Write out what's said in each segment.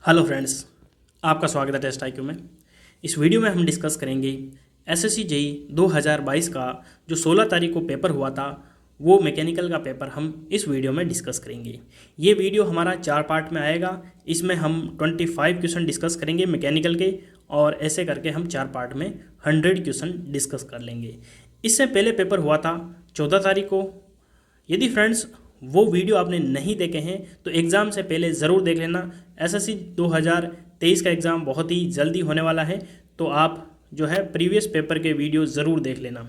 Hello friends, आपका स्वागत है टेस्ट आईक्यू में। इस वीडियो में हम डिस्कस करेंगे एसएससी जेईई 2022 का जो 16 तारीख को पेपर हुआ था, वो मैकेनिकल का पेपर हम इस वीडियो में डिस्कस करेंगे। ये वीडियो हमारा 4 पार्ट में आएगा। इसमें हम 25 क्वेश्चन डिस्कस करेंगे मैकेनिकल के, और ऐसे करके हम 4 पार्ट में 100 क्वेश्चन डिस्कस कर लेंगे। इससे पहले पेपर हुआ था 14 तारीख को। यदि फ्रेंड्स वो वीडियो आपने नहीं देखे हैं तो एग्ज़ाम से पहले ज़रूर देख लेना। एसएससी 2023 का एग्ज़ाम बहुत ही जल्दी होने वाला है, तो आप जो है प्रीवियस पेपर के वीडियो ज़रूर देख लेना।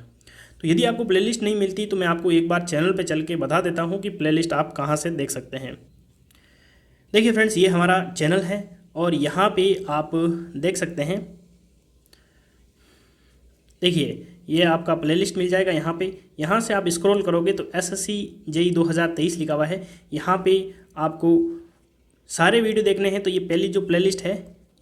तो यदि आपको प्लेलिस्ट नहीं मिलती तो मैं आपको एक बार चैनल पे चल के बता देता हूँ कि प्लेलिस्ट आप कहाँ से देख सकते हैं। देखिए फ्रेंड्स, ये हमारा चैनल है और यहाँ पे आप देख सकते हैं। देखिए, ये आपका प्लेलिस्ट मिल जाएगा यहाँ से आप स्क्रॉल करोगे तो एसएससी जेईई 2023 लिखा हुआ है। यहाँ पे आपको सारे वीडियो देखने हैं, तो ये पहली जो प्लेलिस्ट है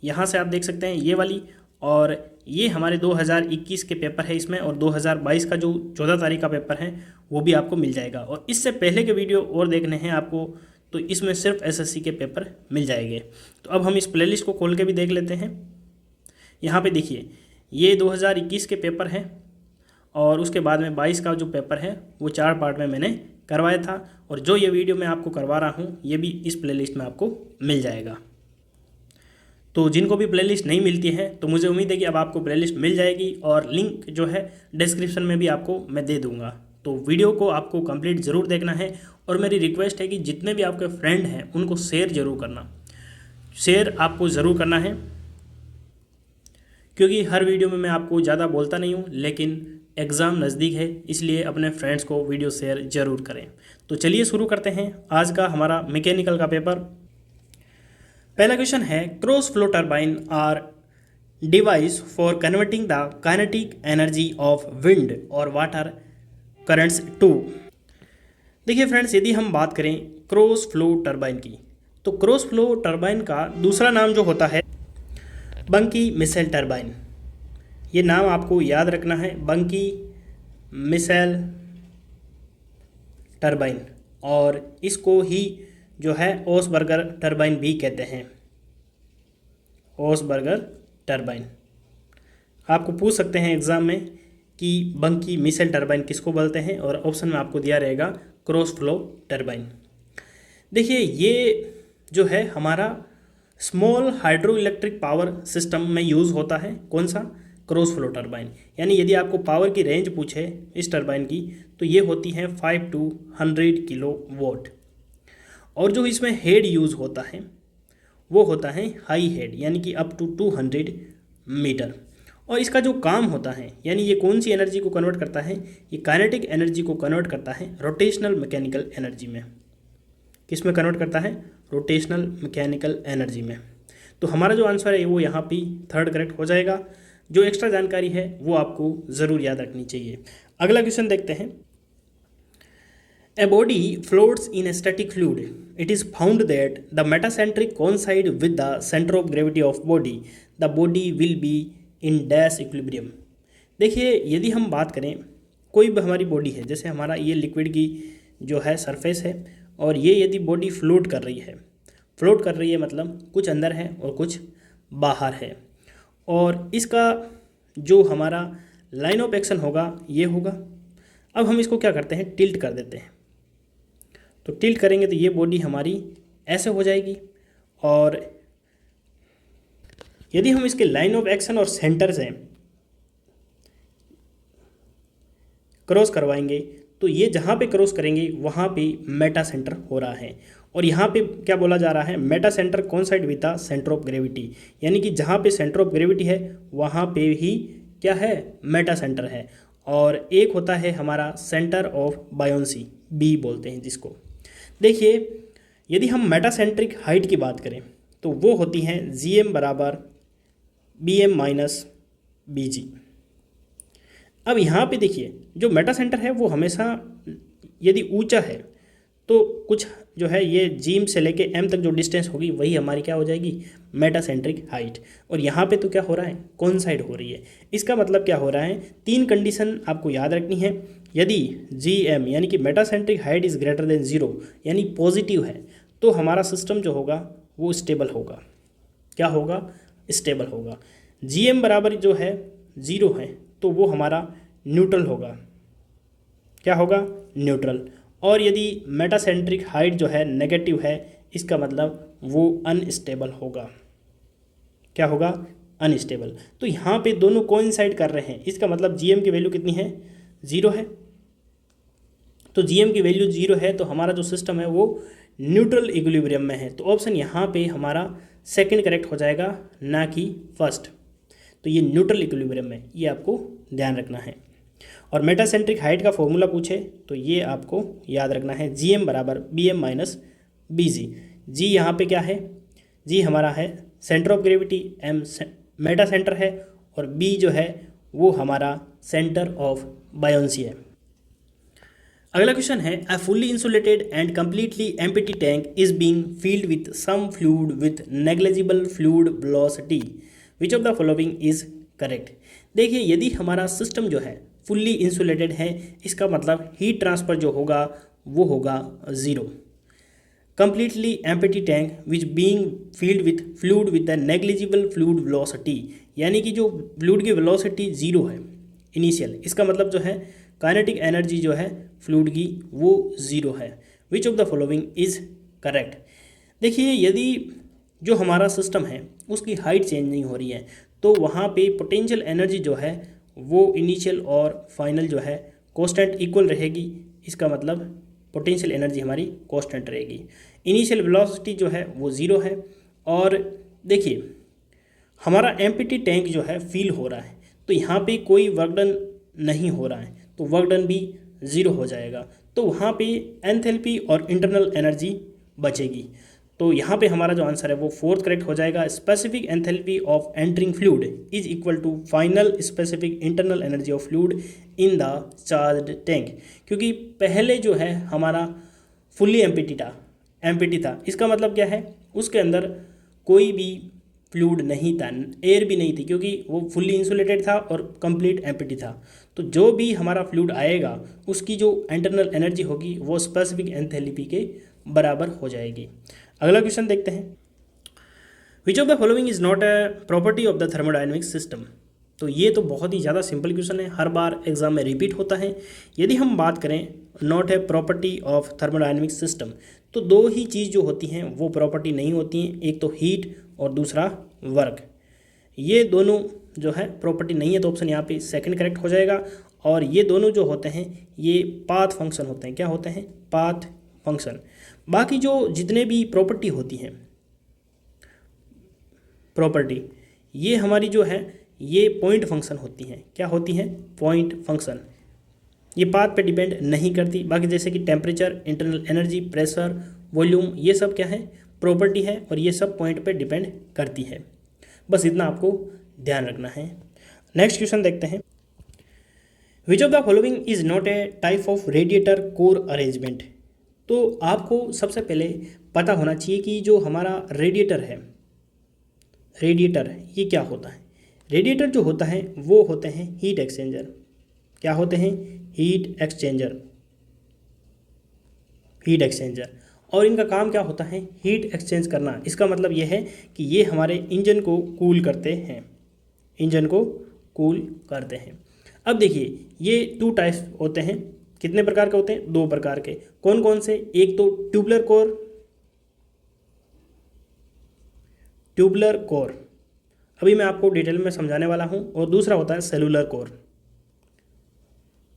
यहाँ से आप देख सकते हैं, ये वाली। और ये हमारे 2021 के पेपर है इसमें, और 2022 का जो 14 तारीख का पेपर है वो भी आपको मिल जाएगा। और इससे पहले के वीडियो और देखने हैं आपको, तो इसमें सिर्फ एसएससी के पेपर मिल जाएंगे। तो अब हम इस प्लेलिस्ट को खोल के भी देख लेते हैं। यहाँ पे देखिए, ये 2021 के पेपर हैं, और उसके बाद में 22 का जो पेपर है वो 4 पार्ट में मैंने करवाया था। और जो ये वीडियो मैं आपको करवा रहा हूँ ये भी इस प्लेलिस्ट में आपको मिल जाएगा। तो जिनको भी प्लेलिस्ट नहीं मिलती है तो मुझे उम्मीद है कि अब आपको प्लेलिस्ट मिल जाएगी, और लिंक जो है डिस्क्रिप्शन में भी आपको मैं दे दूँगा। तो वीडियो को आपको कंप्लीट ज़रूर देखना है, और मेरी रिक्वेस्ट है कि जितने भी आपके फ्रेंड हैं उनको शेयर ज़रूर करना। शेयर आपको ज़रूर करना है, क्योंकि हर वीडियो में मैं आपको ज़्यादा बोलता नहीं हूँ, लेकिन एग्ज़ाम नज़दीक है, इसलिए अपने फ्रेंड्स को वीडियो शेयर ज़रूर करें। तो चलिए शुरू करते हैं आज का हमारा मैकेनिकल का पेपर। पहला क्वेश्चन है, cross flow turbine are device for converting the kinetic energy of wind और वाटर करंट्स टू। देखिए फ्रेंड्स, यदि हम बात करें क्रॉस फ्लो टर्बाइन की, तो क्रॉस फ्लो टर्बाइन का दूसरा नाम जो होता है बंकी मिसेल टर्बाइन। ये नाम आपको याद रखना है, बंकी मिसेल टर्बाइन, और इसको ही जो है ओसबर्गर टर्बाइन भी कहते हैं। ओसबर्गर टर्बाइन आपको पूछ सकते हैं एग्ज़ाम में कि बंकी मिसेल टर्बाइन किसको बोलते हैं, और ऑप्शन में आपको दिया रहेगा क्रॉस फ्लो टर्बाइन। देखिए, ये जो है हमारा small hydro electric power system में यूज़ होता है। कौन सा? Cross flow turbine. यानी यदि आपको पावर की रेंज पूछे इस टर्बाइन की, तो ये होती है 5 to 100 किलो वोट। और जो इसमें हेड यूज़ होता है वो होता है हाई हेड, यानी कि अप टू 200 मीटर। और इसका जो काम होता है, यानी ये कौन सी एनर्जी को कन्वर्ट करता है, ये काइनेटिक एनर्जी को कन्वर्ट करता है रोटेशनल मैकेनिकल एनर्जी में। किस में कन्वर्ट करता है? रोटेशनल मैकेनिकल एनर्जी में। तो हमारा जो आंसर है वो यहाँ पे थर्ड करेक्ट हो जाएगा। जो एक्स्ट्रा जानकारी है वो आपको ज़रूर याद रखनी चाहिए। अगला क्वेश्चन देखते हैं। A body floats in a static fluid, it is found that the metacentric coincide with the centre of gravity of body, the body will be in dash equilibrium. देखिए, यदि हम बात करें कोई भी हमारी बॉडी है, जैसे हमारा ये लिक्विड की जो है सरफेस है, और ये यदि बॉडी फ्लोट कर रही है, फ्लोट कर रही है मतलब कुछ अंदर है और कुछ बाहर है, और इसका जो हमारा लाइन ऑफ एक्शन होगा ये होगा। अब हम इसको क्या करते हैं, टिल्ट कर देते हैं। तो टिल्ट करेंगे तो ये बॉडी हमारी ऐसे हो जाएगी, और यदि हम इसके लाइन ऑफ एक्शन और सेंटर से क्रॉस करवाएंगे तो ये जहाँ पे क्रॉस करेंगे वहाँ पे मेटा सेंटर हो रहा है। और यहाँ पे क्या बोला जा रहा है, Meta centre coincide with the centre of gravity, यानी कि जहाँ पे सेंटर ऑफ ग्रेविटी है वहाँ पे ही क्या है, मेटा सेंटर है। और एक होता है हमारा सेंटर ऑफ बायोंसी, बी बोलते हैं जिसको। देखिए, यदि हम मेटा सेंट्रिक हाइट की बात करें तो वो होती है GM बराबर BM माइनस BG। अब यहाँ पे देखिए, जो मेटा सेंटर है वो हमेशा यदि ऊंचा है तो कुछ जो है ये जीम से लेके एम तक जो डिस्टेंस होगी वही हमारी क्या हो जाएगी, मेटा सेंट्रिक हाइट। और यहाँ पे तो क्या हो रहा है, कोइंसाइड हो रही है। इसका मतलब क्या हो रहा है, 3 कंडीशन आपको याद रखनी है। यदि GM यानी कि Meta centric height is greater than 0, यानी पॉजिटिव है, तो हमारा सिस्टम जो होगा वो स्टेबल होगा। क्या होगा, स्टेबल होगा। GM बराबर जो है 0 है तो वो हमारा न्यूट्रल होगा, क्या होगा, न्यूट्रल। और यदि मेटासेंट्रिक हाइट जो है नेगेटिव है, इसका मतलब वो अनस्टेबल होगा, क्या होगा, अनस्टेबल। तो यहाँ पे दोनों कोइंसाइड कर रहे हैं, इसका मतलब GM की वैल्यू कितनी है, 0 है। तो GM की वैल्यू 0 है तो हमारा जो सिस्टम है वो न्यूट्रल इक्विलिब्रियम में है। तो ऑप्शन यहाँ पे हमारा सेकंड करेक्ट हो जाएगा, ना कि फर्स्ट। तो ये न्यूट्रल इक्विलिब्रियम में, ये आपको ध्यान रखना है। और मेटासेंट्रिक हाइट का फॉर्मूला पूछे तो ये आपको याद रखना है, GM बराबर BM माइनस BG। G यहाँ पे क्या है, G हमारा है centre of gravity, M Meta centre है, और B जो है वो हमारा सेंटर ऑफ बायोन्सी है। अगला क्वेश्चन है, a fully insulated and completely empty tank is being filled with some fluid with negligible fluid velocity, which of the following is correct. देखिए, यदि हमारा सिस्टम जो है फुल्ली इंसुलेटेड है, इसका मतलब हीट ट्रांसफर जो होगा वो होगा 0। Completely empty tank which being filled with fluid with the negligible fluid velocity, यानी कि जो फ्लूइड की वेलोसिटी 0 है इनिशियल, इसका मतलब जो है काइनेटिक एनर्जी जो है फ्लूइड की वो 0 है। विच of the following is correct. देखिए, यदि जो हमारा सिस्टम है उसकी हाइट चेंज नहीं हो रही है तो वहाँ पे पोटेंशियल एनर्जी जो है वो इनिशियल और फाइनल जो है कांस्टेंट इक्वल रहेगी। इसका मतलब पोटेंशियल एनर्जी हमारी कांस्टेंट रहेगी। इनिशियल वेलोसिटी जो है वो 0 है। और देखिए, हमारा एम्प्टी टैंक जो है फील हो रहा है तो यहाँ पे कोई वर्क डन नहीं हो रहा है, तो वर्क डन भी 0 हो जाएगा। तो वहाँ पे एंथैल्पी और इंटरनल एनर्जी बचेगी। तो यहाँ पे हमारा जो आंसर है वो फोर्थ करेक्ट हो जाएगा। Specific enthalpy of entering fluid is equal to final specific internal energy of fluid in the charged tank, क्योंकि पहले जो है हमारा फुल्ली एम्प्टी था। इसका मतलब क्या है, उसके अंदर कोई भी फ्लूइड नहीं था, एयर भी नहीं थी, क्योंकि वो फुल्ली इंसुलेटेड था और कंप्लीट एम्प्टी था। तो जो भी हमारा फ्लूइड आएगा उसकी जो इंटरनल एनर्जी होगी वो स्पेसिफिक एंथैल्पी के बराबर हो जाएगी। अगला क्वेश्चन देखते हैं, विच of the following is not a property of the thermodynamic system. तो ये तो बहुत ही ज़्यादा सिंपल क्वेश्चन है, हर बार एग्जाम में रिपीट होता है। यदि हम बात करें not a property of thermodynamic system, तो दो ही चीज़ जो होती हैं वो प्रॉपर्टी नहीं होती हैं, एक तो हीट और दूसरा वर्क। ये दोनों जो है प्रॉपर्टी नहीं है, तो ऑप्शन यहाँ पे सेकंड करेक्ट हो जाएगा। और ये दोनों जो होते हैं ये पाथ फंक्शन होते हैं, क्या होते हैं, पाथ फंक्शन। बाकी जो जितने भी प्रॉपर्टी होती हैं, प्रॉपर्टी ये हमारी जो है ये पॉइंट फंक्शन होती हैं, क्या होती हैं, पॉइंट फंक्शन। ये पाथ पे डिपेंड नहीं करती। बाकी जैसे कि temperature, internal energy, pressure, volume, ये सब क्या है, प्रॉपर्टी है और ये सब पॉइंट पे डिपेंड करती है। बस इतना आपको ध्यान रखना है। नेक्स्ट क्वेश्चन देखते हैं, विच of the following is not a type of radiator core arrangement. तो आपको सबसे पहले पता होना चाहिए कि जो हमारा रेडिएटर है, रेडिएटर ये क्या होता है। रेडिएटर जो होता है वो होते हैं हीट एक्सचेंजर। क्या होते हैं, हीट एक्सचेंजर, हीट एक्सचेंजर। और इनका काम क्या होता है, हीट एक्सचेंज करना। इसका मतलब ये है कि ये हमारे इंजन को कूल करते हैं, इंजन को कूल करते हैं। अब देखिए, ये 2 टाइप्स होते हैं। कितने प्रकार के होते हैं, 2 प्रकार के। कौन कौन से, एक तो ट्यूबुलर कोर, ट्यूबुलर कोर अभी मैं आपको डिटेल में समझाने वाला हूं, और दूसरा होता है सेलुलर कोर,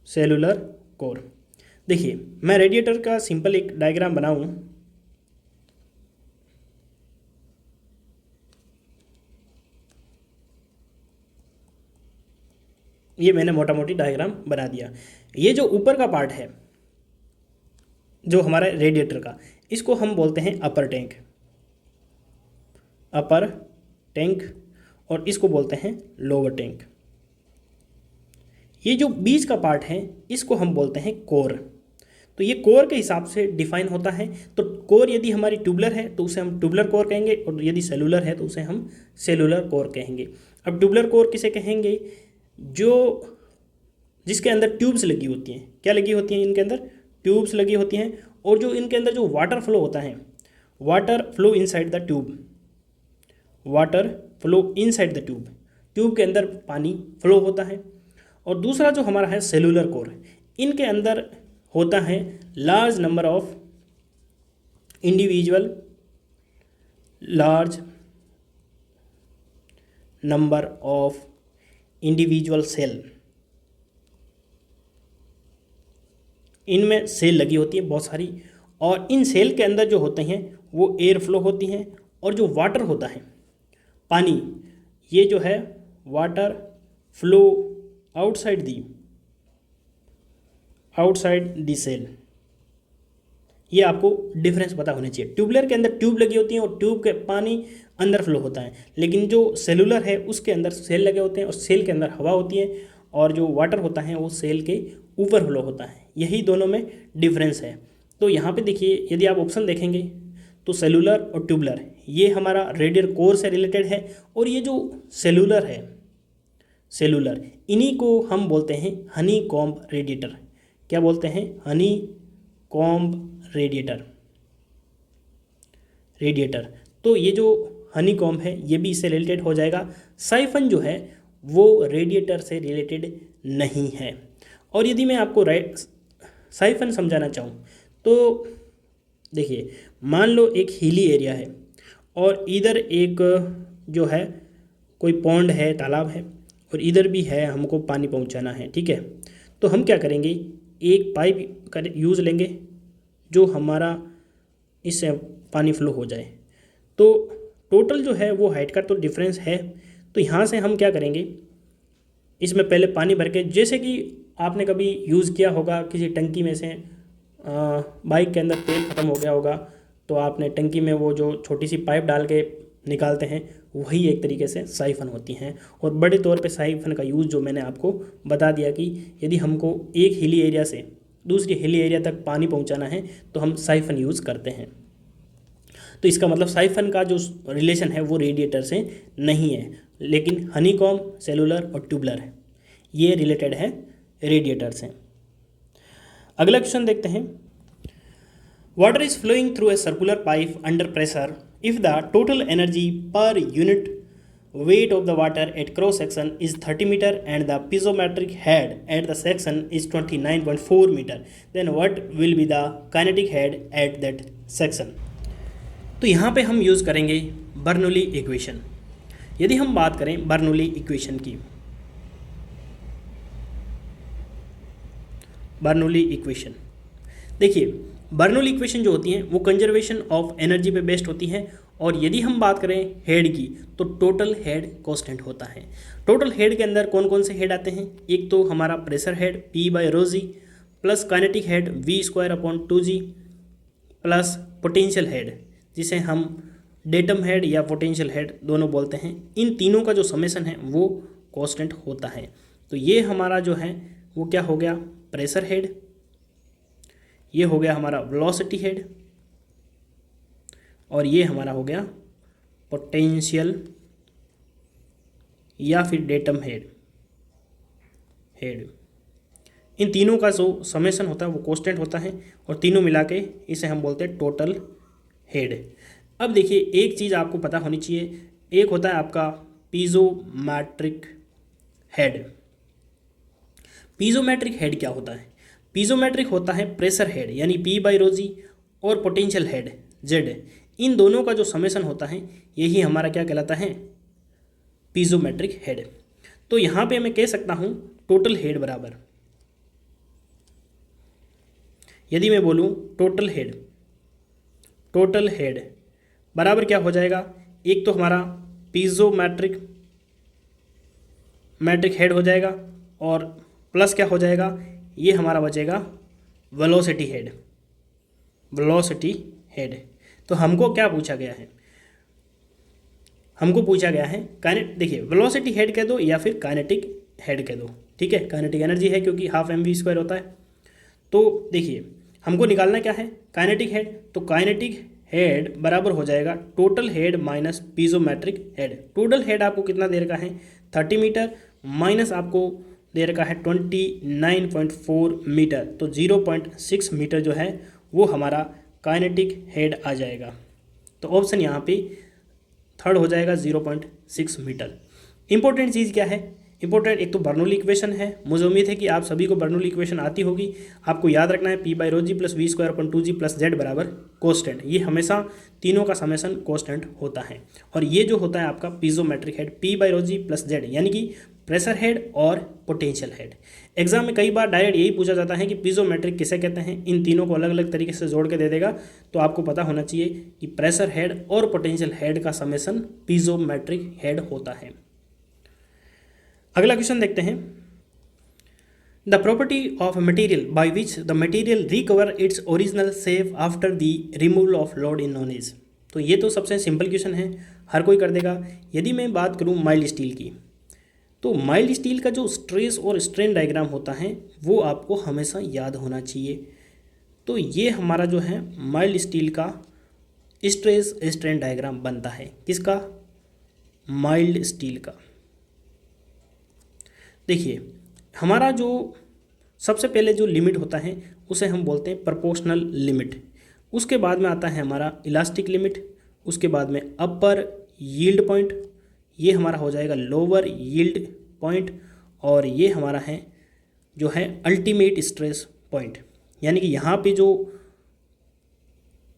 सेलुलर कोर। देखिए, मैं रेडिएटर का सिंपल एक डायग्राम बनाऊं। ये मैंने मोटा मोटी डायग्राम बना दिया। ये जो ऊपर का पार्ट है जो हमारा रेडिएटर का, इसको हम बोलते हैं अपर टैंक, अपर टैंक, और इसको बोलते हैं लोअर टैंक। ये जो बीच का पार्ट है इसको हम बोलते हैं कोर। तो ये कोर के हिसाब से डिफाइन होता है। तो कोर यदि हमारी ट्यूबुलर है तो उसे हम ट्यूबुलर कोर कहेंगे, और यदि सेलुलर है तो उसे हम सेलुलर कोर कहेंगे। अब ट्यूबुलर कोर किसे कहेंगे, जो जिसके अंदर ट्यूब्स लगी होती हैं। क्या लगी होती हैं, इनके अंदर ट्यूब्स लगी होती हैं, और जो इनके अंदर जो वाटर फ्लो होता है, water flow inside the tube, water flow inside the tube, tube के अंदर पानी फ्लो होता है। और दूसरा जो हमारा है सेलुलर कोर, इनके अंदर होता है large number of individual cell, इनमें सेल लगी होती है बहुत सारी, और इन सेल के अंदर जो होते हैं वो एयर फ्लो होती हैं, और जो वाटर होता है पानी, ये जो है water flow outside the cell. ये आपको डिफरेंस पता होना चाहिए। ट्यूबलर के अंदर ट्यूब लगी होती है और ट्यूब के पानी अंदर फ्लो होता है, लेकिन जो सेलुलर है उसके अंदर सेल लगे होते हैं और सेल के अंदर हवा होती है, और जो वाटर होता है वो सेल के ऊपर फ्लो होता है। यही दोनों में डिफरेंस है। तो यहाँ पे देखिए, यदि आप ऑप्शन देखेंगे तो सेलुलर और ट्यूबलर ये हमारा रेडियल कोर से रिलेटेड है, और ये जो सेलुलर है, सेलुलर, इन्हीं को हम बोलते हैं हनी कॉम्ब रेडिएटर। क्या बोलते हैं? Honey comb radiator. तो ये जो हनी कॉम्ब है ये भी इससे रिलेटेड हो जाएगा। साइफन जो है वो रेडिएटर से रिलेटेड नहीं है। और यदि मैं आपको साइफन समझाना चाहूँ तो देखिए, मान लो एक हिली एरिया है और इधर एक जो है कोई पॉन्ड है, तालाब है, और इधर भी है, हमको पानी पहुंचाना है, ठीक है। तो हम क्या करेंगे, एक पाइप का यूज़ लेंगे जो हमारा इससे पानी फ्लो हो जाए। तो टोटल जो है वो हाइट का तो डिफरेंस है। तो यहाँ से हम क्या करेंगे, इसमें पहले पानी भर के, जैसे कि आपने कभी यूज़ किया होगा किसी टंकी में से बाइक के अंदर तेल ख़त्म हो गया होगा, तो आपने टंकी में वो जो छोटी सी पाइप डाल के निकालते हैं, वही एक तरीके से साइफन होती हैं। और बड़े तौर पे साइफन का यूज़ जो मैंने आपको बता दिया कि यदि हमको एक हिली एरिया से दूसरी हिली एरिया तक पानी पहुंचाना है तो हम साइफन यूज़ करते हैं। तो इसका मतलब साइफन का जो रिलेशन है वो रेडिएटर से नहीं है, लेकिन हनीकॉम्ब, सेलुलर और ट्यूबलर है, ये रिलेटेड है रेडिएटर से। अगला क्वेश्चन देखते हैं। Water is flowing through a circular pipe under pressure if the total energy per unit weight of the water at cross section is 30 meter and the piezometric head at the section is 29.4 meter, then what will be the kinetic head at that section? तो यहाँ पे हम use करेंगे Bernoulli equation. यदि हम बात करें Bernoulli equation की, बर्नौली इक्वेशन देखिए, बर्नौली इक्वेशन जो होती हैं वो कंजर्वेशन ऑफ एनर्जी पे बेस्ड होती हैं। और यदि हम बात करें हेड की तो टोटल हेड कांस्टेंट होता है। टोटल हेड के अंदर कौन कौन से हेड आते हैं, एक तो हमारा pressure head P/ρg plus kinetic head V²/2g plus potential head जिसे हम डेटम हेड या पोटेंशियल हेड दोनों बोलते हैं। इन तीनों का जो समेशन है वो कांस्टेंट होता है। तो ये हमारा जो है वो क्या हो गया, प्रेशर हेड, ये हो गया हमारा वेलोसिटी हेड, और ये हमारा हो गया पोटेंशियल या फिर डेटम हेड। इन तीनों का जो समेशन होता है वो कांस्टेंट होता है, और तीनों मिला के इसे हम बोलते हैं टोटल हेड। अब देखिए, एक चीज़ आपको पता होनी चाहिए, एक होता है आपका पीजोमेट्रिक हेड। पीजोमेट्रिक हेड क्या होता है? पीजोमेट्रिक होता है प्रेशर हेड यानी P/ρg और पोटेंशियल हेड Z, इन दोनों का जो समेशन होता है यही हमारा क्या कहलाता है, पीजोमेट्रिक हेड। तो यहाँ पे मैं कह सकता हूँ टोटल हेड बराबर, यदि मैं बोलूँ टोटल हेड बराबर क्या हो जाएगा, एक तो हमारा पीजोमेट्रिक हेड हो जाएगा और प्लस क्या हो जाएगा, ये हमारा बचेगा वेलोसिटी हेड। तो हमको क्या पूछा गया है, हमको पूछा गया है देखिए वेलोसिटी हेड कह दो या फिर काइनेटिक हेड कह दो, ठीक है। काइनेटिक एनर्जी है क्योंकि हाफ mv² होता है। तो देखिए हमको निकालना क्या है, काइनेटिक हेड। तो काइनेटिक हेड बराबर हो जाएगा total head minus पीजोमेट्रिक head. Total head आपको कितना दे रखा है, 30 मीटर, माइनस आपको दे रखा है 29.4 मीटर, तो 0.6 मीटर जो है वो हमारा काइनेटिक हेड आ जाएगा। तो ऑप्शन यहाँ पे थर्ड हो जाएगा 0.6 मीटर। इंपॉर्टेंट चीज़ क्या है? इंपॉर्टेंट एक तो बर्नौली इक्वेशन है, मुझे उम्मीद है कि आप सभी को बर्नौली इक्वेशन आती होगी। आपको याद रखना है P/ρg + v² / 2g + z बराबर कांस्टेंट। ये हमेशा तीनों का समेशन कांस्टेंट होता है। और ये जो होता है आपका पीजोमेट्रिक हेड P/ρg + z, यानी कि प्रेशर हेड और पोटेंशियल हेड। एग्जाम में कई बार डायरेक्ट यही पूछा जाता है कि पीजोमेट्रिक किसे कहते हैं। इन तीनों को अलग अलग तरीके से जोड़ के दे देगा, तो आपको पता होना चाहिए कि प्रेशर हेड और पोटेंशियल हेड का समेशन पीजोमेट्रिक हेड होता है। अगला क्वेश्चन देखते हैं। The property of material by which the material recover its original shape after the removal of load is known as. तो ये तो सबसे सिंपल क्वेश्चन है, हर कोई कर देगा। यदि मैं बात करूं माइल्ड स्टील की, तो माइल्ड स्टील का जो स्ट्रेस और स्ट्रेन डायग्राम होता है वो आपको हमेशा याद होना चाहिए। तो ये हमारा जो है माइल्ड स्टील का स्ट्रेस स्ट्रेन डायग्राम बनता है। किसका? माइल्ड स्टील का। देखिए, हमारा जो सबसे पहले जो लिमिट होता है उसे हम बोलते हैं प्रोपोर्शनल लिमिट। उसके बाद में आता है हमारा इलास्टिक लिमिट, उसके बाद में अपर यील्ड पॉइंट, ये हमारा हो जाएगा लोअर यील्ड पॉइंट, और ये हमारा है जो है अल्टीमेट स्ट्रेस पॉइंट। यानी कि यहाँ पे जो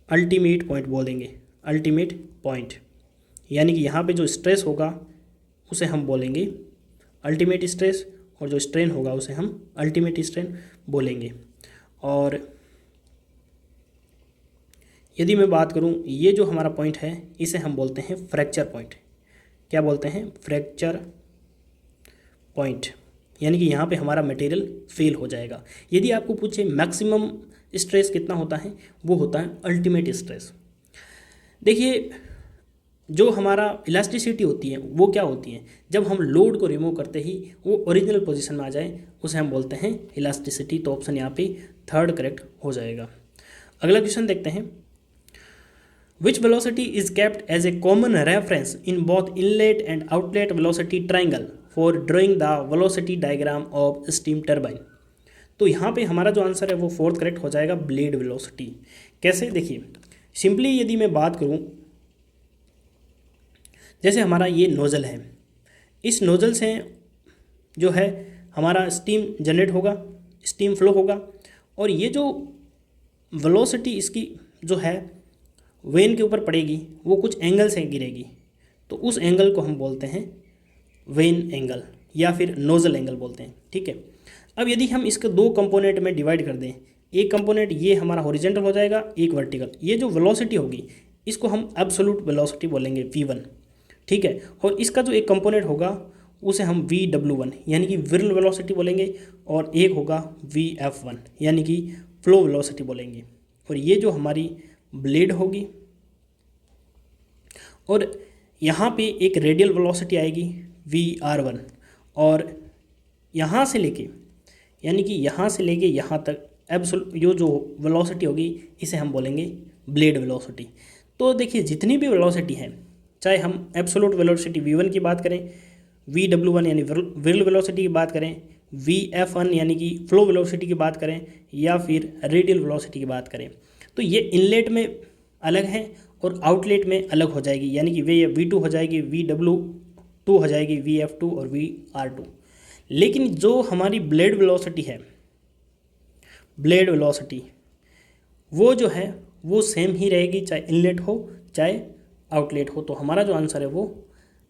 अल्टीमेट पॉइंट बोलेंगे, अल्टीमेट पॉइंट, यानी कि यहाँ पे जो स्ट्रेस होगा उसे हम बोलेंगे अल्टीमेट स्ट्रेस, और जो स्ट्रेन होगा उसे हम अल्टीमेट स्ट्रेन बोलेंगे। और यदि मैं बात करूं, ये जो हमारा पॉइंट है इसे हम बोलते हैं फ्रैक्चर पॉइंट। क्या बोलते हैं? Fracture point. यानी कि यहाँ पे हमारा मटेरियल फेल हो जाएगा। यदि आपको पूछे मैक्सिमम स्ट्रेस कितना होता है, वो होता है अल्टीमेट स्ट्रेस। देखिए, जो हमारा इलास्टिसिटी होती है वो क्या होती है? जब हम लोड को रिमूव करते ही वो ओरिजिनल पोजीशन में आ जाए उसे हम बोलते हैं इलास्टिसिटी। तो ऑप्शन यहाँ पे थर्ड करेक्ट हो जाएगा। अगला क्वेश्चन देखते हैं। Which velocity is kept as a common reference in both inlet and outlet velocity triangle for drawing the velocity diagram of steam turbine. तो यहाँ पे हमारा जो आंसर है वो फोर्थ करेक्ट हो जाएगा, ब्लेड वेलोसिटी। कैसे? देखिए, सिंपली यदि मैं बात करूँ, जैसे हमारा ये नोज़ल है, इस नोज़ल से जो है हमारा स्टीम जनरेट होगा, स्टीम फ्लो होगा, और ये जो वेलोसिटी इसकी जो है वेन के ऊपर पड़ेगी वो कुछ एंगल से गिरेगी। तो उस एंगल को हम बोलते हैं वेन एंगल या फिर नोज़ल एंगल बोलते हैं। ठीक है। अब यदि हम इसके दो कंपोनेंट में डिवाइड कर दें, एक कंपोनेंट ये हमारा हॉरिजॉन्टल हो जाएगा, एक वर्टिकल। ये जो वेलोसिटी होगी इसको हम एब्सोल्यूट वेलोसिटी बोलेंगे, V1। ठीक है। और इसका जो एक कंपोनेंट होगा उसे हम VW1 यानी कि विरल वेलोसिटी बोलेंगे, और एक होगा VF1 यानी कि फ्लो वेलोसिटी बोलेंगे। और ये जो हमारी ब्लेड होगी, और यहाँ पे एक रेडियल वेलोसिटी आएगी VR1, और यहाँ से लेके यानी कि यहाँ से लेके यहाँ तक एब्सोल्यूट जो वेलोसिटी होगी इसे हम बोलेंगे ब्लेड वेलोसिटी। तो देखिए, जितनी भी वेलोसिटी है, चाहे हम एब्सोल्यूट वेलोसिटी V1 की बात करें, VW1 यानी विरल वेलोसिटी की बात करें, VF1 यानी कि फ्लो वेलोसिटी की बात करें, या फिर रेडियल वेलोसिटी की बात करें, तो ये इनलेट में अलग है और आउटलेट में अलग हो जाएगी। यानी कि वे V2 हो जाएगी, VW2 हो जाएगी, VF2 और VR2। लेकिन जो हमारी ब्लेड वेलोसिटी है, ब्लेड वेलोसिटी वो जो है वो सेम ही रहेगी, चाहे इनलेट हो चाहे आउटलेट हो। तो हमारा जो आंसर है वो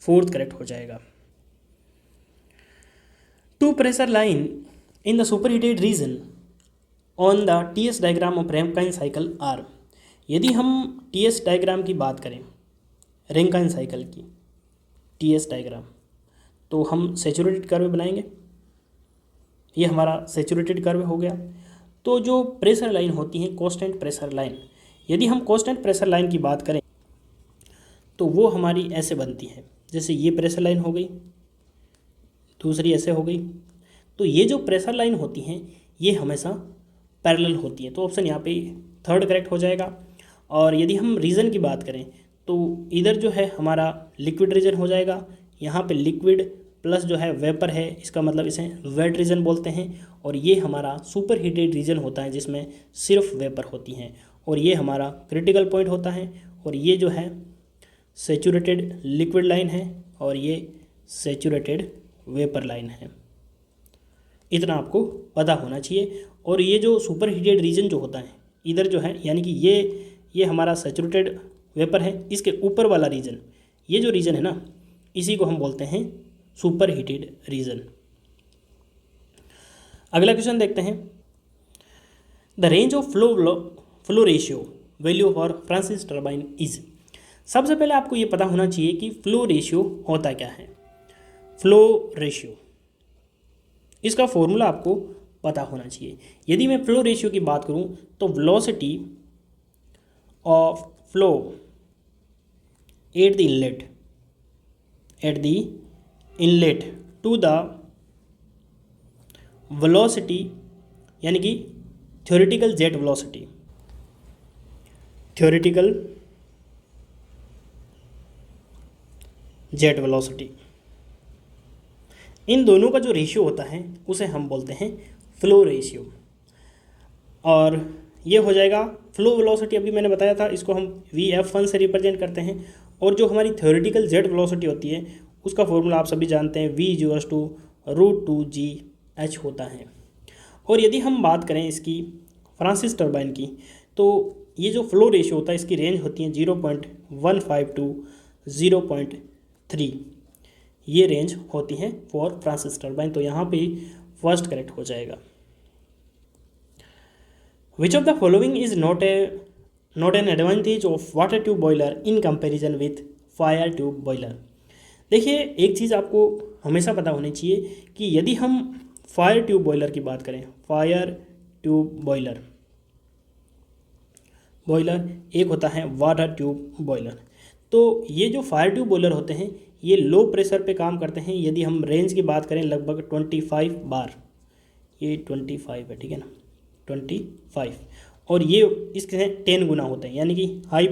फोर्थ करेक्ट हो जाएगा। Two pressure line in the superheated region on the TS diagram of Rankine cycle are. यदि हम TS डायग्राम की बात करें, रैंकाइन साइकिल की TS डायग्राम, तो हम सैचुरेटेड कर्व बनाएंगे। ये हमारा सैचुरेटेड कर्व हो गया। तो जो प्रेशर लाइन होती है, कांस्टेंट प्रेशर लाइन, यदि हम कांस्टेंट प्रेशर लाइन की बात करें तो वो हमारी ऐसे बनती है, जैसे ये प्रेशर लाइन हो गई, दूसरी ऐसे हो गई। तो ये जो प्रेशर लाइन होती हैं ये हमेशा पैरेलल होती है। तो ऑप्शन यहाँ पे थर्ड करेक्ट हो जाएगा। और यदि हम रीजन की बात करें तो इधर जो है हमारा लिक्विड रीजन हो जाएगा, यहाँ पे लिक्विड प्लस जो है वेपर है, इसका मतलब इसे वेट रीजन बोलते हैं। और ये हमारा सुपर हीटेड रीजन होता है जिसमें सिर्फ वेपर होती हैं, और ये हमारा क्रिटिकल पॉइंट होता है। और ये जो है सैचुरेटेड लिक्विड लाइन है और ये सैचुरेटेड वेपर लाइन है। इतना आपको पता होना चाहिए। और ये जो सुपर हीटेड रीजन जो होता है इधर जो है, यानी कि ये हमारा सैचुरेटेड वेपर है, इसके ऊपर वाला रीजन, ये जो रीजन है ना, इसी को हम बोलते हैं सुपर हीटेड रीजन। अगला क्वेश्चन देखते हैं। The range of flow ratio value for Francis turbine is. सबसे पहले आपको ये पता होना चाहिए कि फ्लो रेशियो होता क्या है। फ्लो रेशियो, इसका फॉर्मूला आपको पता होना चाहिए। यदि मैं फ्लो रेशियो की बात करूं तो velocity of flow at the inlet to the velocity, यानी कि थ्योरेटिकल जेट वेलोसिटी, इन दोनों का जो रेशियो होता है उसे हम बोलते हैं फ्लो रेशियो। और ये हो जाएगा फ्लो वेलोसिटी, अभी मैंने बताया था, इसको हम VF1 से रिप्रेजेंट करते हैं। और जो हमारी थ्योरेटिकल जेट वेलोसिटी होती है उसका फॉर्मूला आप सभी जानते हैं, V=√2GH होता है। और यदि हम बात करें इसकी फ्रांसिस टर्बाइन की, तो ये जो फ्लो रेशियो होता है इसकी रेंज होती है 0.15 टू 0.3, ये रेंज होती है फॉर फ्रांसिस टर्बाइन। तो यहाँ पे फर्स्ट करेक्ट हो जाएगा। विच of the following is not an advantage of water tube boiler in comparison with fire tube boiler. देखिए, एक चीज़ आपको हमेशा पता होनी चाहिए कि यदि हम फायर ट्यूब बॉयलर की बात करें, फायर ट्यूब बॉयलर एक होता है वाटर ट्यूब बॉयलर। तो ये जो फायर ट्यूब बॉयलर होते हैं ये लो प्रेशर पे काम करते हैं। यदि हम रेंज की बात करें लगभग 25 बार, ये 25 है, ठीक है ना, 25, और ये इसके 10 गुना होते हैं, यानी कि हाई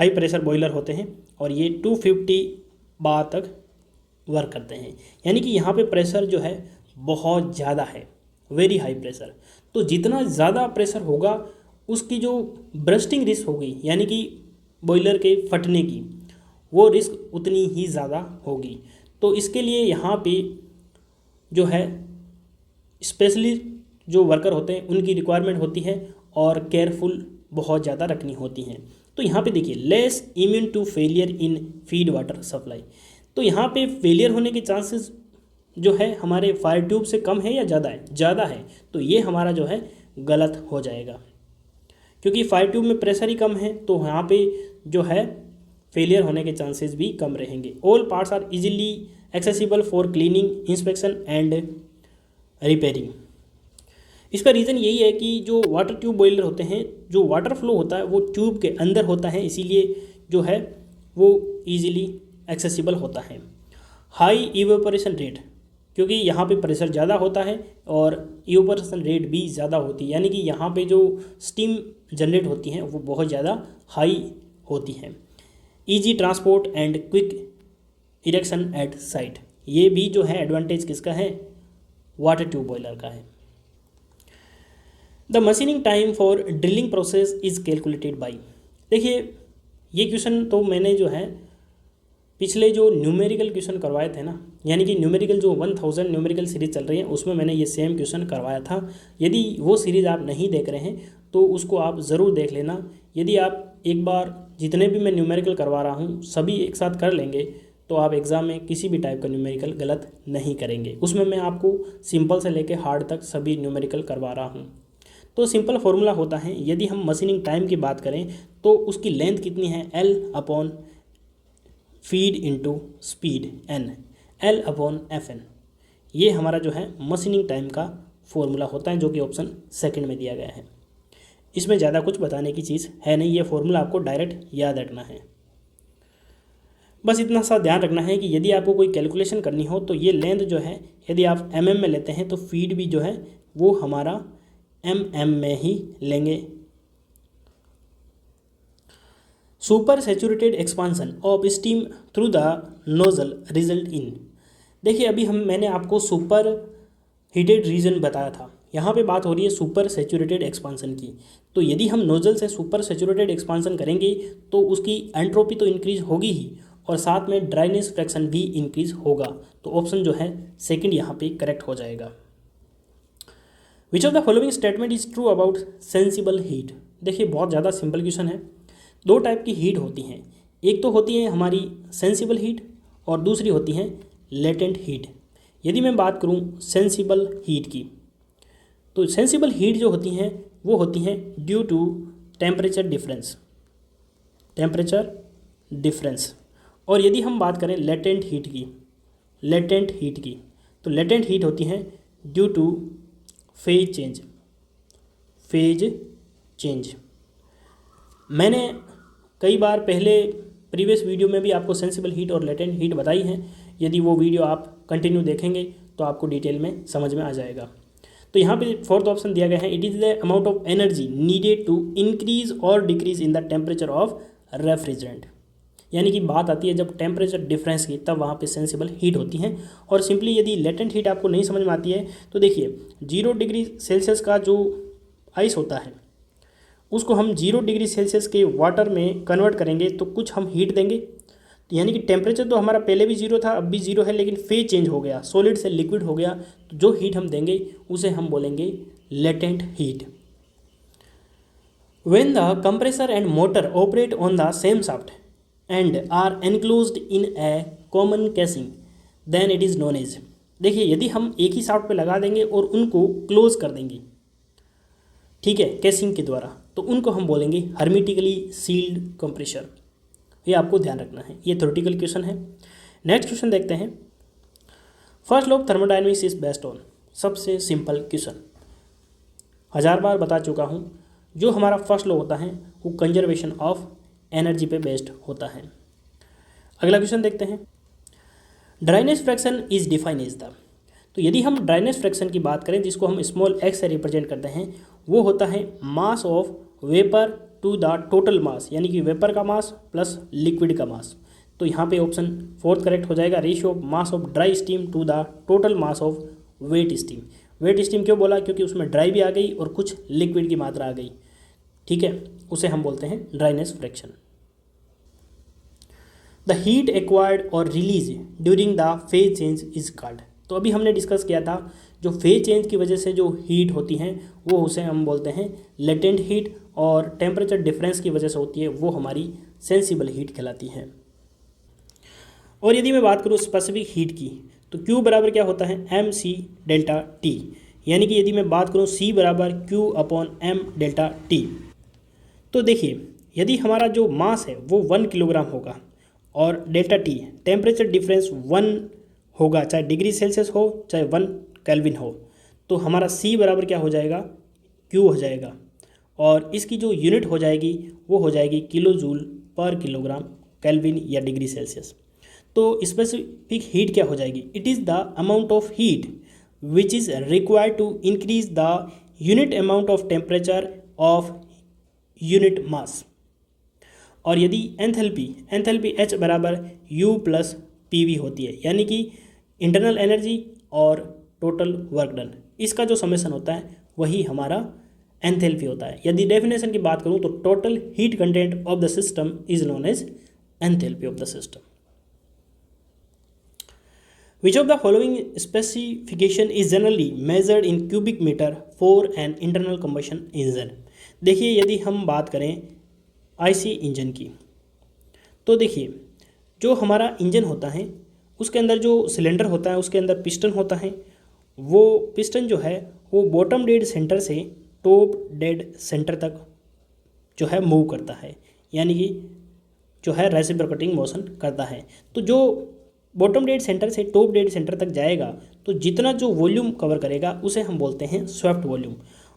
प्रेशर बॉयलर होते हैं और ये 250 बार तक वर्क करते हैं। यानी कि यहाँ पे प्रेशर जो है बहुत ज़्यादा है, वेरी हाई प्रेशर। तो जितना ज़्यादा प्रेशर होगा उसकी जो ब्रस्टिंग रिस्क होगी, यानी कि बॉयलर के फटने की, वो रिस्क उतनी ही ज़्यादा होगी। तो इसके लिए यहाँ पे जो है स्पेशली जो वर्कर होते हैं उनकी रिक्वायरमेंट होती है और केयरफुल बहुत ज़्यादा रखनी होती हैं। तो यहाँ पे देखिए, less immune to failure in feed water supply. तो यहाँ पे फेलियर होने के चांसेस जो है हमारे फायर ट्यूब से कम है या ज़्यादा है? ज़्यादा है। तो ये हमारा जो है गलत हो जाएगा, क्योंकि फायर ट्यूब में प्रेशर ही कम है, तो यहाँ पे जो है फेलियर होने के चांसेस भी कम रहेंगे। All parts are easily accessible for cleaning, inspection and repairing. इसका रीज़न यही है कि जो वाटर ट्यूब बॉयलर होते हैं, जो वाटर फ्लो होता है वो ट्यूब के अंदर होता है, इसीलिए जो है वो ईजिली एक्सेसिबल होता है। हाई इवेपोरेशन रेट, क्योंकि यहाँ पे प्रेशर ज़्यादा होता है और इवेपोरेशन रेट भी ज़्यादा होती है, यानी कि यहाँ पे जो स्टीम जनरेट होती हैं वो बहुत ज़्यादा हाई होती हैं। Easy transport and quick erection at site, ये भी जो है एडवांटेज किसका है? वाटर ट्यूब बॉयलर का है। The machining time for drilling process is calculated by. देखिए, ये क्वेश्चन तो मैंने जो है पिछले जो न्यूमेरिकल क्वेश्चन करवाए थे ना, यानी कि न्यूमेरिकल जो 1000 न्यूमेरिकल सीरीज़ चल रही है उसमें मैंने ये सेम क्वेश्चन करवाया था। यदि वो सीरीज़ आप नहीं देख रहे हैं तो उसको आप ज़रूर देख लेना। यदि आप एक बार जितने भी मैं न्यूमेरिकल करवा रहा हूँ सभी एक साथ कर लेंगे तो आप एग्ज़ाम में किसी भी टाइप का न्यूमेरिकल गलत नहीं करेंगे। उसमें मैं आपको सिंपल से लेके हार्ड तक सभी न्यूमेरिकल करवा रहा हूँ। तो सिंपल फॉर्मूला होता है, यदि हम मशीनिंग टाइम की बात करें तो उसकी लेंथ कितनी है? L/फीड इंटू स्पीड n, L/Fn। ये हमारा जो है मशीनिंग टाइम का फॉर्मूला होता है, जो कि ऑप्शन सेकंड में दिया गया है। इसमें ज़्यादा कुछ बताने की चीज़ है नहीं, ये फॉर्मूला आपको डायरेक्ट याद रखना है। बस इतना सा ध्यान रखना है कि यदि आपको कोई कैलकुलेशन करनी हो तो ये लेंथ जो है यदि आप mm में लेते हैं तो फीड भी जो है वो हमारा mm में ही लेंगे। Super saturated expansion of steam through the nozzle result in. देखिए, अभी मैंने आपको सुपर हीटेड रीजन बताया था, यहाँ पे बात हो रही है सुपर सैचुरेटेड एक्सपांसन की। तो यदि हम नोजल से सुपर सैचुरेटेड एक्सपांसन करेंगे तो उसकी एंट्रोपी तो इंक्रीज होगी ही और साथ में ड्राइनेस फ्रैक्शन भी इंक्रीज होगा। तो ऑप्शन जो है सेकंड यहाँ पे करेक्ट हो जाएगा। विच of the following statement is true about sensible heat. देखिए बहुत ज़्यादा सिंपल क्वेश्चन है। दो टाइप की हीट होती हैं, एक तो होती है हमारी सेंसिबल हीट और दूसरी होती है लेटेंट हीट। यदि मैं बात करूं सेंसिबल हीट की, तो सेंसिबल हीट जो होती हैं वो होती हैं ड्यू टू टेम्परेचर डिफरेंस। और यदि हम बात करें लेटेंट हीट की, तो लेटेंट हीट होती हैं ड्यू टू फेज चेंज। मैंने कई बार पहले प्रीवियस वीडियो में भी आपको सेंसिबल हीट और लेटेंट हीट बताई हैं। यदि वो वीडियो आप कंटिन्यू देखेंगे तो आपको डिटेल में समझ में आ जाएगा। तो यहाँ पे फोर्थ ऑप्शन दिया गया है, it is the amount of energy needed to increase और decrease in the temperature of refrigerant. यानी कि बात आती है जब टेम्परेचर डिफरेंस की, तब वहाँ पे सेंसिबल हीट होती है। और सिंपली यदि लेटेंट हीट आपको नहीं समझ में आती है तो देखिए 0 डिग्री सेल्सियस का जो आइस होता है उसको हम 0 डिग्री सेल्सियस के वाटर में कन्वर्ट करेंगे तो कुछ हम हीट देंगे। तो यानी कि टेम्परेचर तो हमारा पहले भी 0 था, अब भी 0 है, लेकिन फेज चेंज हो गया, सॉलिड से लिक्विड हो गया। तो जो हीट हम देंगे उसे हम बोलेंगे latent heat. When the compressor and motor operate on the same shaft and are enclosed in a common casing then it is known as. देखिए यदि हम एक ही शाफ्ट पे लगा देंगे और उनको क्लोज कर देंगे, ठीक है, कैसिंग के द्वारा, तो उनको हम बोलेंगे हर्मेटिकली सील्ड कंप्रेसर। ये आपको ध्यान रखना है, ये थ्योरेटिकल क्वेश्चन है। नेक्स्ट क्वेश्चन देखते हैं। First law of thermodynamics is based on, सबसे सिंपल क्वेश्चन, 1000 बार बता चुका हूँ। जो हमारा फर्स्ट लॉ होता है वो कंजर्वेशन ऑफ एनर्जी पे बेस्ड होता है। अगला क्वेश्चन देखते हैं। Dryness fraction is define as the, तो यदि हम ड्राइनेस फ्रैक्शन की बात करें जिसको हम स्मॉल एक्स से रिप्रेजेंट करते हैं, वो होता है mass of vapour to the total mass, यानी कि वेपर का मास प्लस लिक्विड का मास। तो यहाँ पे ऑप्शन फोर्थ करेक्ट हो जाएगा, ratio of mass of dry steam to the total mass of wet steam. Wet steam क्यों बोला, क्योंकि उसमें ड्राई भी आ गई और कुछ लिक्विड की मात्रा आ गई, ठीक है, उसे हम बोलते हैं dryness fraction. The heat acquired और release during the phase change is called. तो अभी हमने डिस्कस किया था जो फेज चेंज की वजह से जो हीट होती हैं वो उसे हम बोलते हैं लेटेंट हीट, और टेम्परेचर डिफरेंस की वजह से होती है वो हमारी सेंसिबल हीट कहलाती है। और यदि मैं बात करूँ स्पेसिफिक हीट की, तो Q बराबर क्या होता है mc डेल्टा T, यानी कि यदि मैं बात करूँ C बराबर Q/m डेल्टा T। तो देखिए यदि हमारा जो मास है वो 1 किलोग्राम होगा और डेल्टा T टेम्परेचर डिफरेंस 1 होगा, चाहे डिग्री सेल्सियस हो चाहे 1 केल्विन हो, तो हमारा C बराबर क्या हो जाएगा, Q हो जाएगा। और इसकी जो यूनिट हो जाएगी वो हो जाएगी kilo joule per kilogram kelvin या डिग्री सेल्सियस। तो स्पेसिफिक हीट क्या हो जाएगी, it is the amount of heat which is required to increase the unit amount of temperature of unit mass. और यदि एंथैल्पी H बराबर U प्लस PV होती है, यानी कि इंटरनल एनर्जी और टोटल वर्क डन, इसका जो समेशन होता है वही हमारा एंथैल्पी होता है। यदि डेफिनेशन की बात करूं तो total heat content of the system is known as enthalpy of the system. Which of the following specification is generally measured in cubic metre for an internal combustion engine. देखिए यदि हम बात करें आईसी इंजन की, तो देखिए जो हमारा इंजन होता है उसके अंदर जो सिलेंडर होता है उसके अंदर पिस्टन होता है। वो पिस्टन जो है वो बॉटम डेड सेंटर से टॉप डेड सेंटर तक जो है मूव करता है, यानी कि जो है रेसिप्रोकेटिंग मोशन करता है। तो जो बॉटम डेड सेंटर से टॉप डेड सेंटर तक जाएगा तो जितना जो वॉल्यूम कवर करेगा उसे हम बोलते हैं स्वेप्ट वॉल्यूम।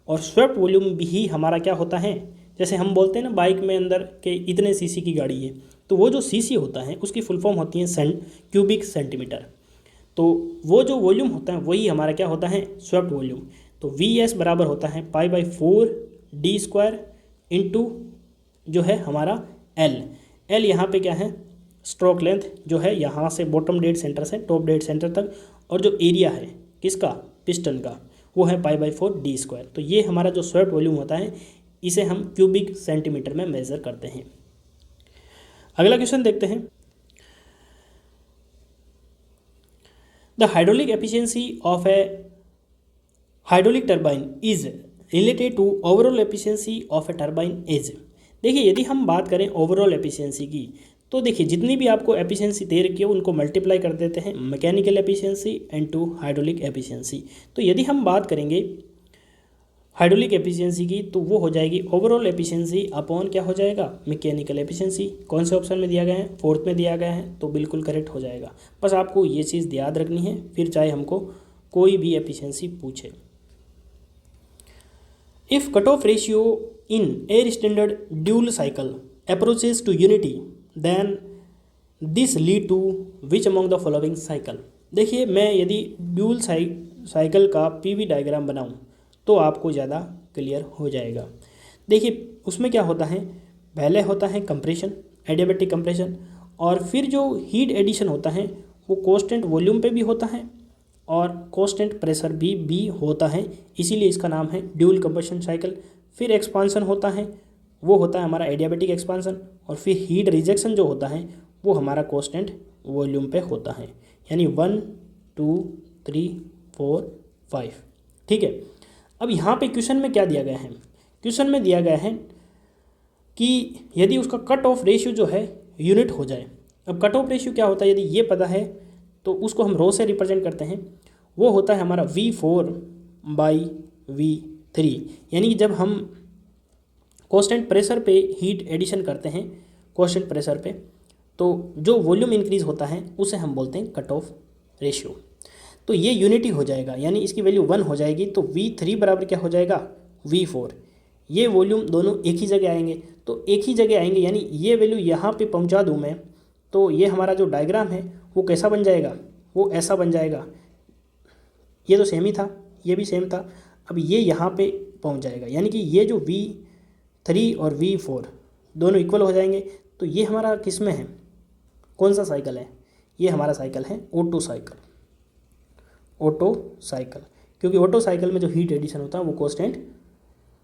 और स्वेप्ट वॉल्यूम भी हमारा क्या होता है, जैसे हम बोलते हैं ना बाइक में अंदर के इतने सीसी की गाड़ी है, तो वो जो सीसी होता है उसकी फुल फॉर्म होती है क्यूबिक सेंटीमीटर। तो वो जो वॉल्यूम होता है वही हमारा क्या होता है, स्वेप्ट वॉल्यूम। तो Vs बराबर होता है π/4d² इंटू जो है हमारा L यहाँ पे क्या है, स्ट्रोक लेंथ जो है यहाँ से बॉटम डेड सेंटर से टॉप डेड सेंटर तक, और जो एरिया है किसका, पिस्टन का, वो है π/4d²। तो ये हमारा जो स्वेप्ट वॉल्यूम होता है इसे हम क्यूबिक सेंटीमीटर में मेजर करते हैं। अगला क्वेश्चन देखते हैं। The hydraulic efficiency of a hydraulic turbine is related to overall efficiency of a turbine is. देखिए यदि हम बात करें ओवरऑल एफिशिएंसी की, तो देखिए जितनी भी आपको एफिशिएंसी दे रखी है उनको मल्टीप्लाई कर देते हैं mechanical efficiency and to hydraulic efficiency. तो यदि हम बात करेंगे हाइड्रोलिक एफिशिएंसी की तो वो हो जाएगी ओवरऑल एफिशिएंसी अपॉन क्या हो जाएगा, मैकेनिकल एफिशिएंसी। कौन से ऑप्शन में दिया गया है, फोर्थ में दिया गया है, तो बिल्कुल करेक्ट हो जाएगा। बस आपको ये चीज़ याद रखनी है, फिर चाहे हमको कोई भी एफिशिएंसी पूछे। If cut off ratio in air standard dual cycle approaches to unity then this lead to which among the following cycle. देखिए मैं यदि ड्यूल साइकिल का पीवी डायग्राम बनाऊं तो आपको ज़्यादा क्लियर हो जाएगा। देखिए उसमें क्या होता है, पहले होता है कंप्रेशन, एडियाबैटिक कंप्रेशन, और फिर जो हीट एडिशन होता है वो कांस्टेंट वॉल्यूम पे भी होता है और कांस्टेंट प्रेशर भी होता है, इसीलिए इसका नाम है ड्यूल कंप्रेशन साइकिल। फिर एक्सपांसन होता है, वो होता है हमारा एडियाबैटिक एक्सपांसन, और फिर हीट रिजेक्शन जो होता है वो हमारा कांस्टेंट वॉल्यूम पे होता है, यानी 1 2 3 4 5। ठीक है, अब यहाँ पे क्वेश्चन में क्या दिया गया है, क्वेश्चन में दिया गया है कि यदि उसका कट ऑफ रेशियो जो है यूनिट हो जाए। अब कट ऑफ रेशियो क्या होता है, यदि ये पता है तो उसको हम रो से रिप्रेजेंट करते हैं, वो होता है हमारा V4/V3। यानी कि जब हम कांस्टेंट प्रेशर पे हीट एडिशन करते हैं कांस्टेंट प्रेशर पे, तो जो वॉल्यूम इंक्रीज होता है उसे हम बोलते हैं कट ऑफ रेशियो। तो ये यूनिटी हो जाएगा, यानी इसकी वैल्यू 1 हो जाएगी, तो V3 बराबर क्या हो जाएगा, V4। ये वॉल्यूम दोनों एक ही जगह आएंगे, तो एक ही जगह आएंगे, यानी ये वैल्यू यहाँ पे पहुँचा दूँ मैं, तो ये हमारा जो डायग्राम है वो कैसा बन जाएगा, वो ऐसा बन जाएगा। ये तो सेम ही था, ये भी सेम था, अब ये यहाँ पे पहुँच जाएगा, यानी कि ये जो V3 और V4 दोनों इक्वल हो जाएंगे। तो ये हमारा किस में है, कौन सा साइकिल है, ये हमारा साइकिल है ओटो साइकिल। ओटो साइकिल, क्योंकि ओटो साइकिल में जो हीट एडिशन होता है वो कांस्टेंट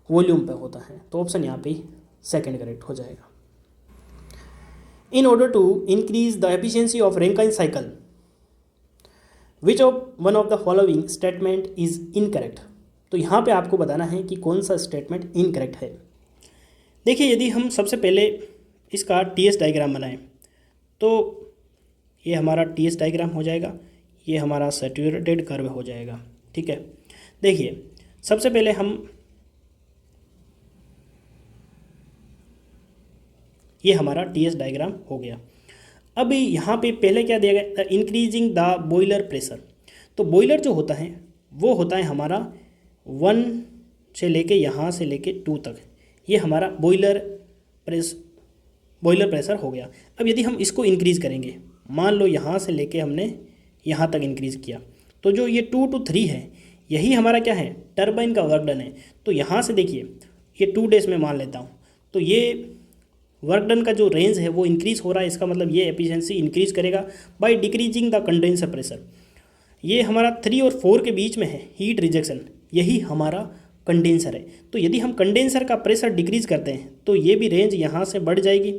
वॉल्यूम पे होता है, तो ऑप्शन यहाँ पे सेकंड करेक्ट हो जाएगा। In order to increase the efficiency of Rankine cycle which of one of the following statement is incorrect. तो यहाँ पे आपको बताना है कि कौन सा स्टेटमेंट इनकरेक्ट है। देखिए यदि हम सबसे पहले इसका TS डायग्राम बनाएं तो ये हमारा TS डायग्राम हो जाएगा, ये हमारा सैचुरेटेड कर्व हो जाएगा। ठीक है, देखिए सबसे पहले हम ये हमारा TS डायग्राम हो गया। अब यहाँ पे पहले क्या दिया गया, इंक्रीजिंग द बॉयलर प्रेशर। तो बॉयलर जो होता है वो होता है हमारा 1 से लेके यहाँ से लेके 2 तक, ये हमारा बॉयलर प्रेशर हो गया। अब यदि हम इसको इंक्रीज़ करेंगे, मान लो यहाँ से लेके हमने यहाँ तक इंक्रीज़ किया, तो जो ये 2 to 3 है यही हमारा क्या है, टरबाइन का वर्क डन है। तो यहाँ से देखिए ये 2 डेज में मान लेता हूँ, तो ये वर्क डन का जो रेंज है वो इंक्रीज़ हो रहा है, इसका मतलब ये एफिशिएंसी इंक्रीज़ करेगा by decreasing the condenser pressure. ये हमारा 3 और 4 के बीच में है हीट रिजेक्शन, यही हमारा कंडेंसर है। तो यदि हम कंडेंसर का प्रेशर डिक्रीज़ करते हैं तो ये भी रेंज यहाँ से बढ़ जाएगी,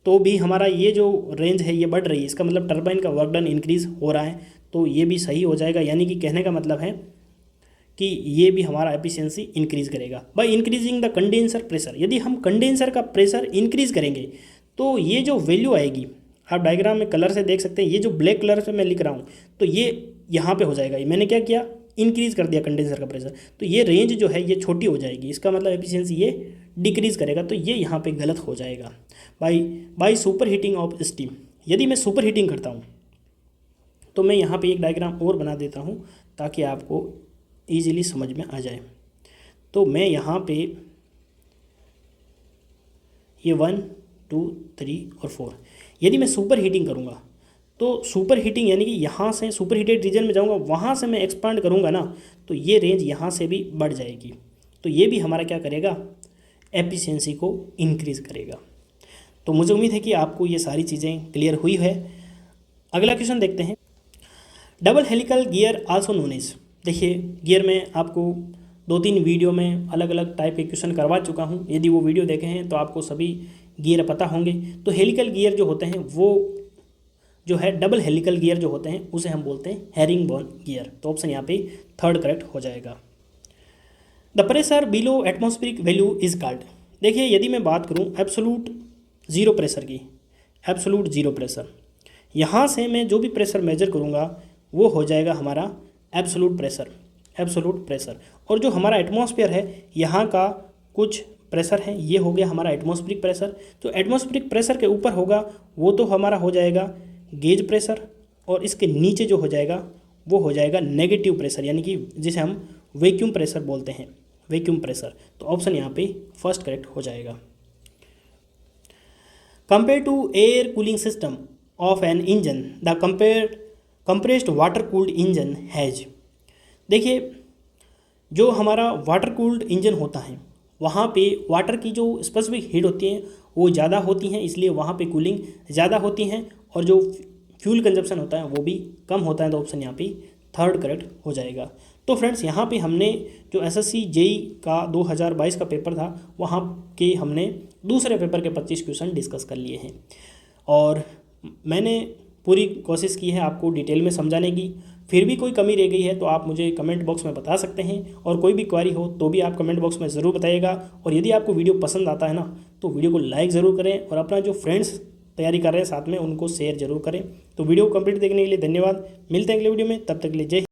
तो भी हमारा ये जो रेंज है ये बढ़ रही है, इसका मतलब टरबाइन का वर्क डन इंक्रीज़ हो रहा है, तो ये भी सही हो जाएगा। यानी कि कहने का मतलब है कि ये भी हमारा एफिशिएंसी इंक्रीज़ करेगा by increasing the condenser pressure. यदि हम कंडेंसर का प्रेशर इंक्रीज़ करेंगे तो ये जो वैल्यू आएगी, आप डायग्राम में कलर से देख सकते हैं, ये जो ब्लैक कलर से मैं लिख रहा हूँ तो ये यहाँ पे हो जाएगा। मैंने क्या किया, इंक्रीज़ कर दिया कंडेंसर का प्रेशर, तो ये रेंज जो है ये छोटी हो जाएगी, इसका मतलब एफिशिएंसी ये डिक्रीज़ करेगा, तो ये यहाँ पे गलत हो जाएगा। By super heating of steam. यदि मैं सुपर हीटिंग करता हूँ तो मैं यहाँ पे एक डायग्राम और बना देता हूँ ताकि आपको ईजिली समझ में आ जाए। तो मैं यहाँ पे ये 1 2 3 और 4, यदि मैं सुपर हीटिंग करूँगा तो सुपर हीटिंग यानी कि यहाँ से सुपर हीटेड रीजन में जाऊँगा, वहाँ से मैं एक्सपांड करूँगा ना, तो ये रेंज यहाँ से भी बढ़ जाएगी, तो ये भी हमारा क्या करेगा, एफिशिएंसी को इंक्रीज़ करेगा। तो मुझे उम्मीद है कि आपको ये सारी चीज़ें क्लियर हुई है। अगला क्वेश्चन देखते हैं। Double helical gear also known as, देखिए गियर में आपको 2-3 वीडियो में अलग अलग टाइप के क्वेश्चन करवा चुका हूँ। यदि वो वीडियो देखे हैं तो आपको सभी गियर पता होंगे। तो हेलिकल गियर जो होते हैं वो जो है डबल हेलिकल गियर जो होते हैं उसे हम बोलते हैं हेरिंगबोन गियर। तो ऑप्शन यहाँ पे थर्ड करेक्ट हो जाएगा। The pressure below atmospheric value is called. देखिए यदि मैं बात करूँ एब्सोलूट ज़ीरो प्रेशर की, एब्सोलूट ज़ीरो प्रेशर, यहाँ से मैं जो भी प्रेशर मेजर करूँगा वो हो जाएगा हमारा एब्सोलूट प्रेशर, एब्सोलूट प्रेशर। और जो हमारा एटमॉस्फेयर है यहाँ का कुछ प्रेशर है, ये हो गया हमारा एटमॉस्फेरिक प्रेशर। जो एटमॉस्फेरिक प्रेशर के ऊपर होगा वो तो हमारा हो जाएगा गेज प्रेशर, और इसके नीचे जो हो जाएगा वो हो जाएगा नेगेटिव प्रेशर, यानी कि जिसे हम वैक्यूम प्रेशर बोलते हैं, वैक्यूम प्रेशर। तो ऑप्शन यहाँ पे फर्स्ट करेक्ट हो जाएगा। Compare to air cooling system of an engine the compressed water cooled engine has. देखिए जो हमारा वाटर कूल्ड इंजन होता है वहाँ पे वाटर की जो स्पेसिफिक हीट होती है वो ज़्यादा होती हैं, इसलिए वहाँ पे कूलिंग ज़्यादा होती हैं और जो फ्यूल कंजप्शन होता है वो भी कम होता है। तो ऑप्शन यहाँ पे थर्ड करेक्ट हो जाएगा। तो फ्रेंड्स यहाँ पे हमने जो एसएससी जेई का 2022 का पेपर था वहाँ के हमने दूसरे पेपर के 25 क्वेश्चन डिस्कस कर लिए हैं, और मैंने पूरी कोशिश की है आपको डिटेल में समझाने की। फिर भी कोई कमी रह गई है तो आप मुझे कमेंट बॉक्स में बता सकते हैं, और कोई भी क्वेरी हो तो भी आप कमेंट बॉक्स में ज़रूर बताइएगा। और यदि आपको वीडियो पसंद आता है ना तो वीडियो को लाइक ज़रूर करें, और अपना जो फ्रेंड्स तैयारी कर रहे हैं साथ में उनको शेयर जरूर करें। तो वीडियो को कंप्लीट देखने के लिए धन्यवाद। मिलते हैं अगले वीडियो में, तब तक के लिए जय हिंद।